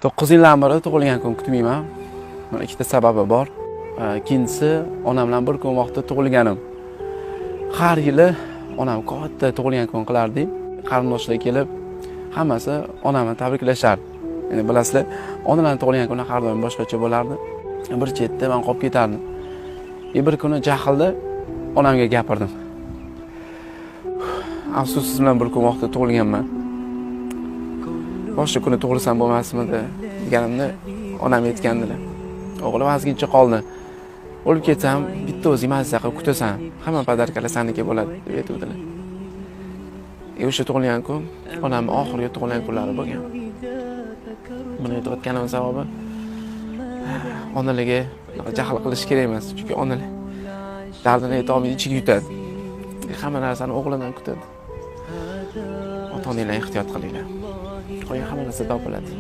9 yildan beri tug'ilgan kun kutmayman. Mana ikkita sababi bor. Ikkinchisi, onam bilan bir kun vaqtda tug'ilganim. Har yili onam katta tug'ilgan kun qilardi. Qarindoshlar kelib, hammasi onamni tabriklashardi. Endi bilasizlar, onalarning tug'ilgan kuni har doim boshqacha bo'lardi. Bir chetda men qolib ketardim. Bir kuni jahlda onamga gapirdim. Afsus, siz bilan bir kun vaqtda tug'ilganman. Boshqa kuni tug'ilsam bo'lmasmidi deganimda onam aytgandilar. O'g'lim ozgincha qoldi. O'lib ketsam, bitta o'zing mazza qilib kutasan. Hamma padarkalar saniki bo'ladi deb aytdilar. O'sha tug'ilgan kun onam oxirgi tug'ilgan kunlari bo'lgan. Buni aytayotganim sababi onalarga jahl qilish kerak emas, chunki onalar dardini aytolmaydi, ichiga yutadi. Hamma narsani o'g'lidan kutadi. Ota-onalar ehtiyot qilinglar. Qo'ying, hamma narsa topiladi.